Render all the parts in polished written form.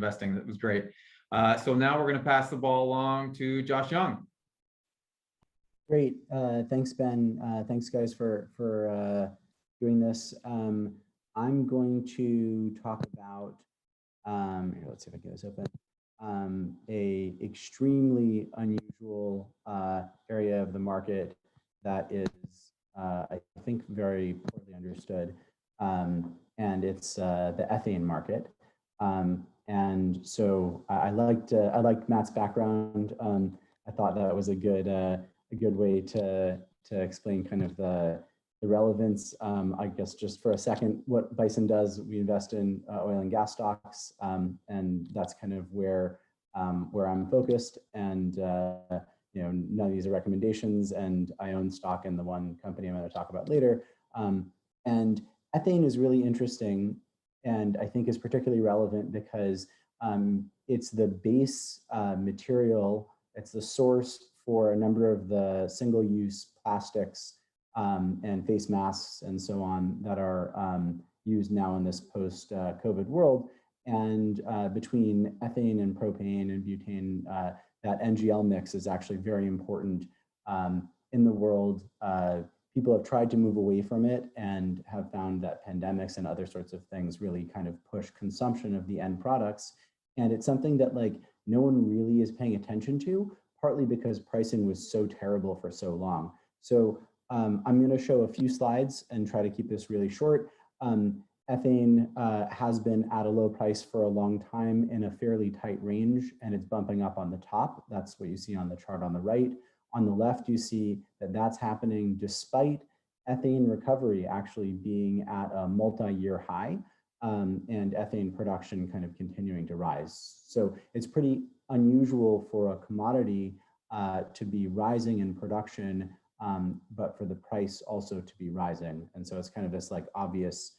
investing. That was great. So now we're going to pass the ball along to Josh Young. Great. Thanks, Ben. Thanks, guys, for doing this. I'm going to talk about, here, let's see if I can get this open, a extremely unusual area of the market that is, I think, very poorly understood, and it's the ethane market. And so I liked Matt's background. I thought that was a good way to explain kind of the relevance. I guess just for a second, what Bison does, we invest in oil and gas stocks, and that's kind of where I'm focused. And you know, none of these are recommendations, and I own stock in the one company I'm going to talk about later. And ethane is really interesting, and I think is particularly relevant because it's the base material. It's the source for a number of the single-use plastics and face masks and so on that are used now in this post-COVID world. And between ethane and propane and butane, that NGL mix is actually very important in the world. People have tried to move away from it and have found that pandemics and other sorts of things really kind of push consumption of the end products. And it's something that like no one really is paying attention to, partly because pricing was so terrible for so long. So I'm going to show a few slides and try to keep this really short. Ethane has been at a low price for a long time in a fairly tight range, and it's bumping up on the top. That's what you see on the chart on the right. On the left, you see that that's happening despite ethane recovery actually being at a multi-year high, and ethane production kind of continuing to rise. So it's pretty unusual for a commodity to be rising in production, but for the price also to be rising. And so it's kind of this like obvious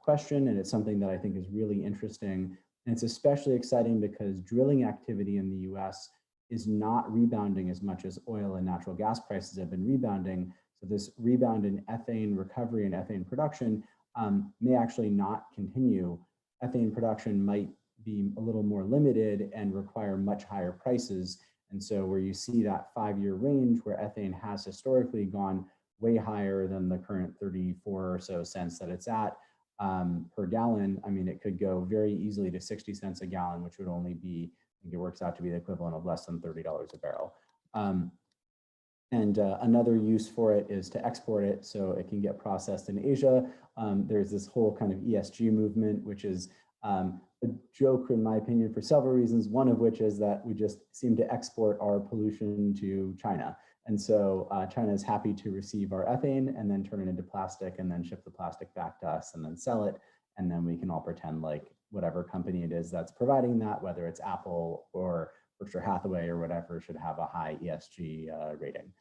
question, and it's something that I think is really interesting. And it's especially exciting because drilling activity in the US is not rebounding as much as oil and natural gas prices have been rebounding. So this rebound in ethane recovery and ethane production may actually not continue. Ethane production might be a little more limited and require much higher prices. And so where you see that 5-year range where ethane has historically gone way higher than the current 34 or so cents that it's at per gallon, I mean, it could go very easily to 60 cents a gallon, which would only be, I think it works out to be the equivalent of less than $30 a barrel. And another use for it is to export it so it can get processed in Asia. There's this whole kind of ESG movement, which is a joke in my opinion for several reasons, one of which is that we just seem to export our pollution to China. And so China is happy to receive our ethane and then turn it into plastic and then ship the plastic back to us and then sell it. And then we can all pretend like whatever company it is that's providing that, whether it's Apple or Berkshire Hathaway or whatever, should have a high ESG rating.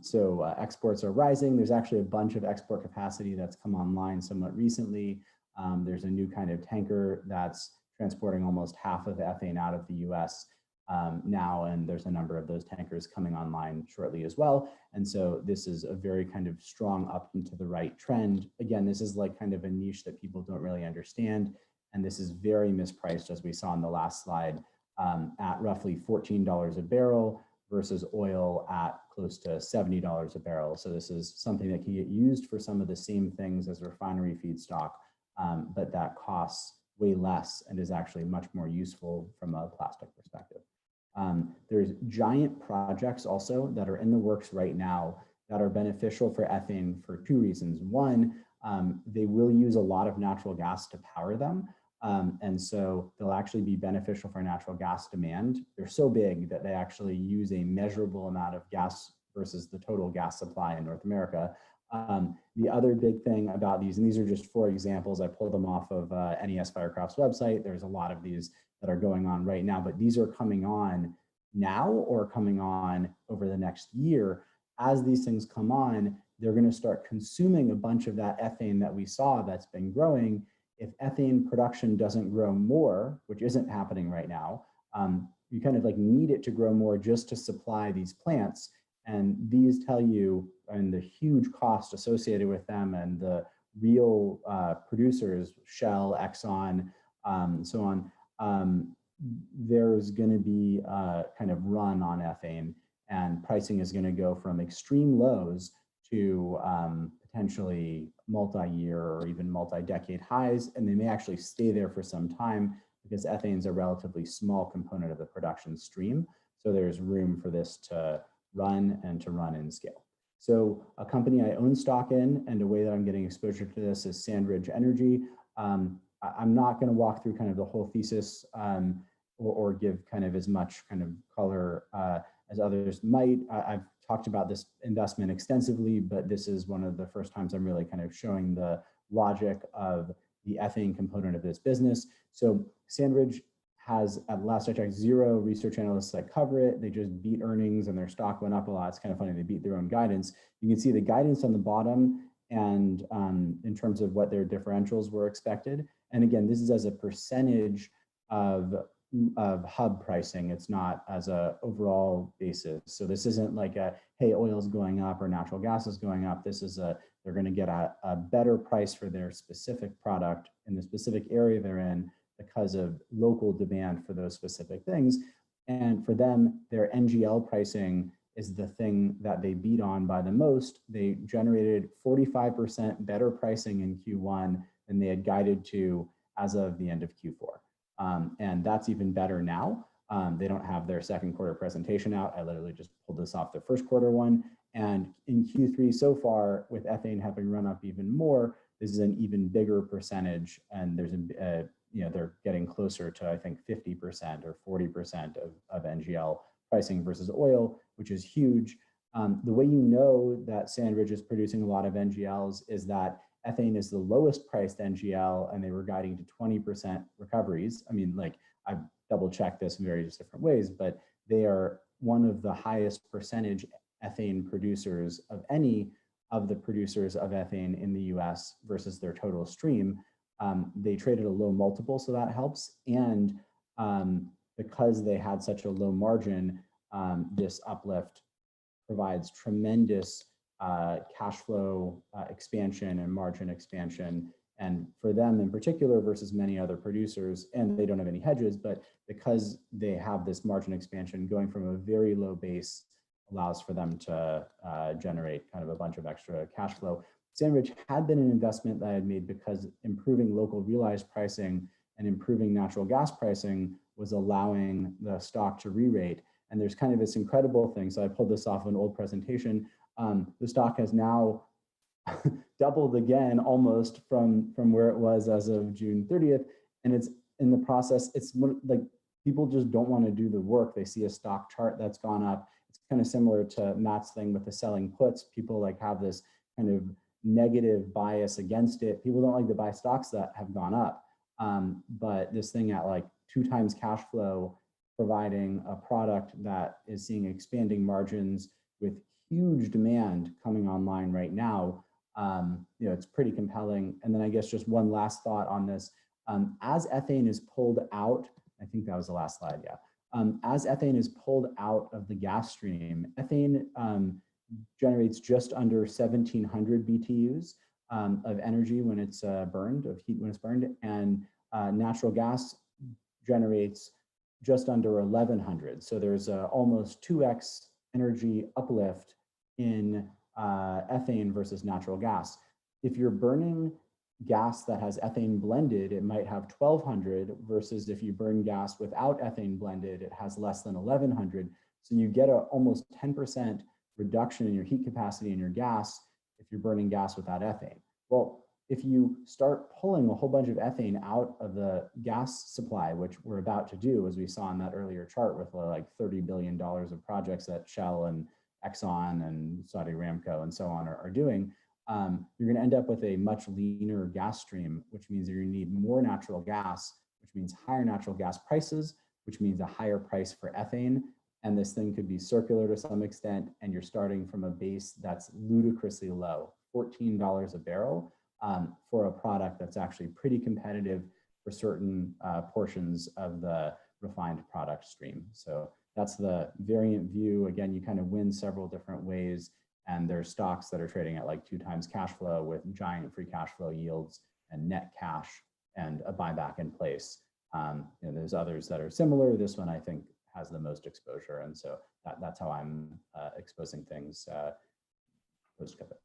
So exports are rising. There's actually a bunch of export capacity that's come online somewhat recently. There's a new kind of tanker that's transporting almost half of the ethane out of the US now, and there's a number of those tankers coming online shortly as well. And so this is a very kind of strong up and to the right trend. Again, this is like kind of a niche that people don't really understand. And this is very mispriced, as we saw in the last slide, at roughly $14 a barrel versus oil at close to $70 a barrel. So this is something that can get used for some of the same things as refinery feedstock, but that costs way less and is actually much more useful from a plastic perspective. There's giant projects also that are in the works right now that are beneficial for ethane for two reasons. One, they will use a lot of natural gas to power them. And so they'll actually be beneficial for natural gas demand. They're so big that they actually use a measurable amount of gas versus the total gas supply in North America. The other big thing about these, and these are just 4 examples, I pulled them off of NES Firecraft's website. There's a lot of these that are going on right now, but these are coming on now or coming on over the next year. As these things come on, they're going to start consuming a bunch of that ethane that we saw that's been growing. If ethane production doesn't grow more, which isn't happening right now, you kind of like need it to grow more just to supply these plants. And these tell you, and the huge cost associated with them and the real producers, Shell, Exxon, so on, there's going to be a kind of run on ethane, and pricing is going to go from extreme lows to potentially multi-year or even multi-decade highs, and they may actually stay there for some time because ethane is a relatively small component of the production stream. So there's room for this to run and to run in scale. So a company I own stock in, and a way that I'm getting exposure to this is Sandridge Energy. I'm not going to walk through kind of the whole thesis or give kind of as much kind of color as others might. I've talked about this investment extensively, but this is one of the first times I'm really kind of showing the logic of the ethane component of this business. So Sandridge has, at last I checked, 0 research analysts that cover it. They just beat earnings and their stock went up a lot. It's kind of funny, they beat their own guidance. You can see the guidance on the bottom and in terms of what their differentials were expected. And again, this is as a percentage of hub pricing. It's not as a overall basis. So this isn't like a, hey, oil is going up or natural gas is going up. This is they're going to get a better price for their specific product in the specific area they're in because of local demand for those specific things. And for them, their NGL pricing is the thing that they beat on by the most. They generated 45% better pricing in Q1 than they had guided to as of the end of Q4. And that's even better now. They don't have their second quarter presentation out. I literally just pulled this off their first quarter one. And in Q3 so far, with ethane having run up even more, this is an even bigger percentage. And there's they're getting closer to, I think, 50% or 40% of NGL pricing versus oil, which is huge. The way you know that Sandridge is producing a lot of NGLs is that ethane is the lowest priced NGL, and they were guiding to 20% recoveries. I mean, like, I've double checked this in various different ways, but they are one of the highest percentage ethane producers of any of the producers of ethane in the US versus their total stream. They traded a low multiple, so that helps. And because they had such a low margin, this uplift provides tremendous cash flow expansion and margin expansion. And for them in particular versus many other producers, and they don't have any hedges, but because they have this margin expansion going from a very low base allows for them to generate kind of a bunch of extra cash flow. Sandridge had been an investment that I had made because improving local realized pricing and improving natural gas pricing was allowing the stock to re-rate. And there's kind of this incredible thing. So I pulled this off an old presentation. The stock has now doubled again almost from where it was as of June 30th. And it's in the process, it's like people just don't want to do the work. They see a stock chart that's gone up. It's kind of similar to Matt's thing with the selling puts. People like have this kind of negative bias against it. People don't like to buy stocks that have gone up. But this thing at like 2 times cash flow, providing a product that is seeing expanding margins with huge demand coming online right now, it's pretty compelling. And then I guess just one last thought on this. As ethane is pulled out, I think that was the last slide, yeah. As ethane is pulled out of the gas stream, ethane generates just under 1,700 BTUs of energy when it's burned, of heat when it's burned, and natural gas generates just under 1,100. So there's almost 2x energy uplift in ethane versus natural gas. If you're burning gas that has ethane blended, it might have 1,200 versus if you burn gas without ethane blended, it has less than 1,100. So you get a almost 10% reduction in your heat capacity in your gas if you're burning gas without ethane. Well, if you start pulling a whole bunch of ethane out of the gas supply, which we're about to do, as we saw in that earlier chart with like $30 billion of projects that Shell and Exxon and Saudi Aramco and so on are doing, you're going to end up with a much leaner gas stream, which means you're going to need more natural gas, which means higher natural gas prices, which means a higher price for ethane. And this thing could be circular to some extent, and you're starting from a base that's ludicrously low, $14 a barrel, for a product that's actually pretty competitive for certain portions of the refined product stream. So that's the variant view. Again, you kind of win several different ways, and there's stocks that are trading at like 2 times cash flow with giant free cash flow yields and net cash and a buyback in place. There's others that are similar. This one I think has the most exposure, and so that's how I'm exposing things post-COVID.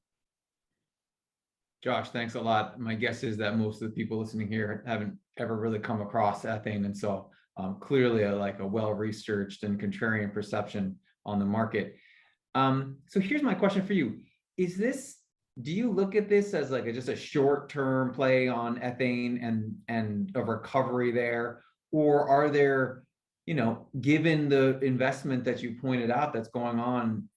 Josh, thanks a lot. My guess is that most of the people listening here haven't ever really come across ethane, and so clearly like a well-researched and contrarian perception on the market. So here's my question for you: do you look at this as like just a short-term play on ethane and a recovery there, or are there, given the investment that you pointed out that's going on,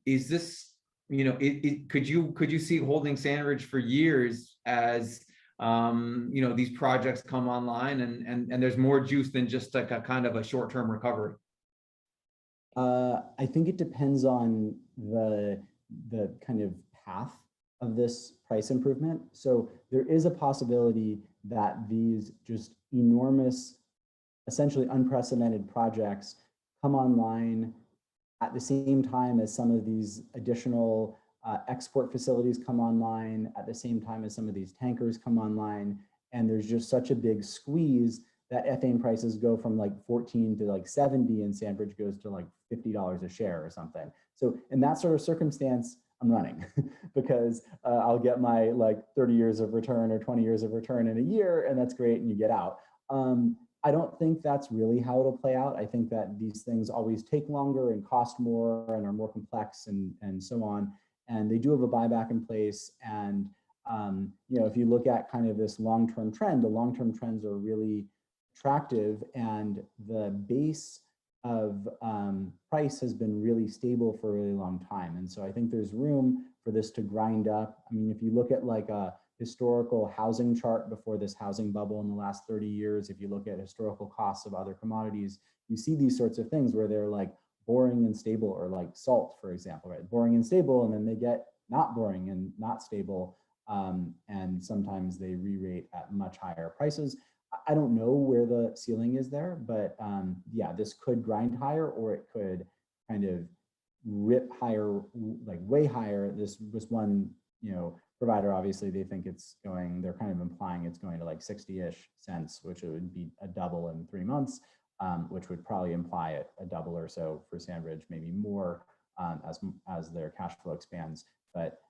is this, could you see holding Sandridge for years as these projects come online and there's more juice than just like a kind of a short-term recovery? I think it depends on the kind of path of this price improvement. So there is a possibility that these just enormous, essentially unprecedented projects come online at the same time as some of these additional export facilities come online, at the same time as some of these tankers come online. And there's just such a big squeeze that ethane prices go from like 14 to like 70 and Sandridge goes to like $50 a share or something. So in that sort of circumstance, I'm running because I'll get my like 30 years of return or 20 years of return in a year, and that's great, and you get out. I don't think that's really how it'll play out. I think that these things always take longer and cost more and are more complex and so on. And they do have a buyback in place. And if you look at kind of this long-term trend, the long-term trends are really attractive, and the base of price has been really stable for a really long time. And so I think there's room for this to grind up. I mean, if you look at like a historical housing chart before this housing bubble in the last 30 years, if you look at historical costs of other commodities, you see these sorts of things where they're like boring and stable, or like salt, for example, right? Boring and stable, and then they get not boring and not stable. And sometimes they re-rate at much higher prices. I don't know where the ceiling is there, but yeah, this could grind higher, or it could kind of rip higher, like way higher. This one, provider, obviously they think they're kind of implying it's going to like 60-ish cents, which would be a double in 3 months, which would probably imply a double or so for Sandridge, maybe more as their cash flow expands. But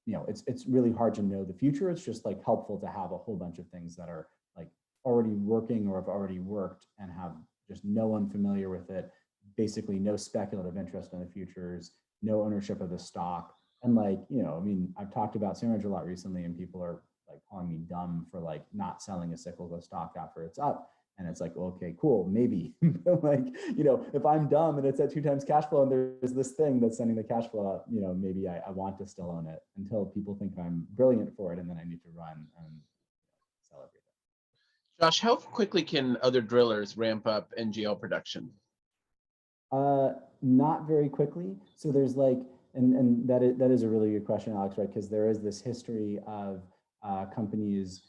it's really hard to know the future. It's just like helpful to have a whole bunch of things that are like already working or have already worked and have just no one familiar with it, basically no speculative interest in the futures, no ownership of the stock. And like, I mean, I've talked about Sandridge a lot recently, and people are like calling me dumb for like not selling a cyclical stock after it's up. And it's like, well, okay, cool, maybe. Like, if I'm dumb and it's at 2 times cash flow and there's this thing that's sending the cash flow up, maybe I want to still own it until people think I'm brilliant for it, and then I need to run and sell everything. Josh, how quickly can other drillers ramp up NGL production? Not very quickly. So there's like, and that is a really good question, Alex, right? Because there is this history of companies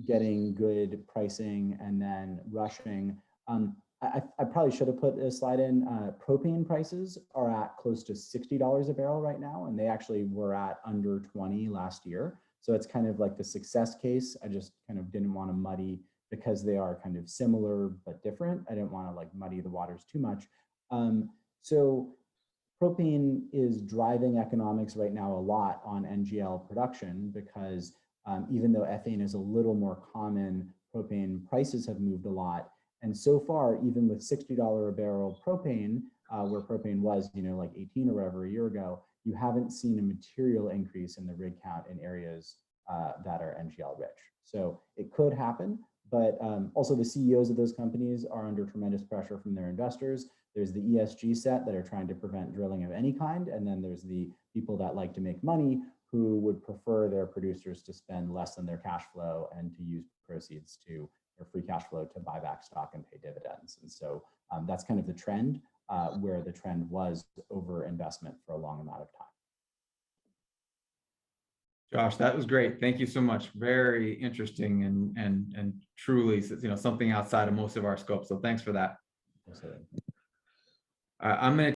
getting good pricing and then rushing. I probably should have put a slide in. Propane prices are at close to $60 a barrel right now, and they actually were at under 20 last year. So it's kind of like the success case. I just kind of didn't want to muddy, because they are kind of similar but different. I didn't want to like muddy the waters too much. So propane is driving economics right now a lot on NGL production, because even though ethane is a little more common, propane prices have moved a lot. And so far, even with $60 a barrel propane, where propane was, like 18 or whatever a year ago, you haven't seen a material increase in the rig count in areas that are NGL rich. So it could happen, but also the CEOs of those companies are under tremendous pressure from their investors. There's the ESG set that are trying to prevent drilling of any kind. And then there's the people that like to make money, who would prefer their producers to spend less than their cash flow and to use proceeds to their free cash flow to buy back stock and pay dividends. And so that's kind of the trend, where the trend was over investment for a long amount of time. Josh, that was great. Thank you so much. Very interesting and truly, something outside of most of our scope. So thanks for that. Absolutely. I'm going to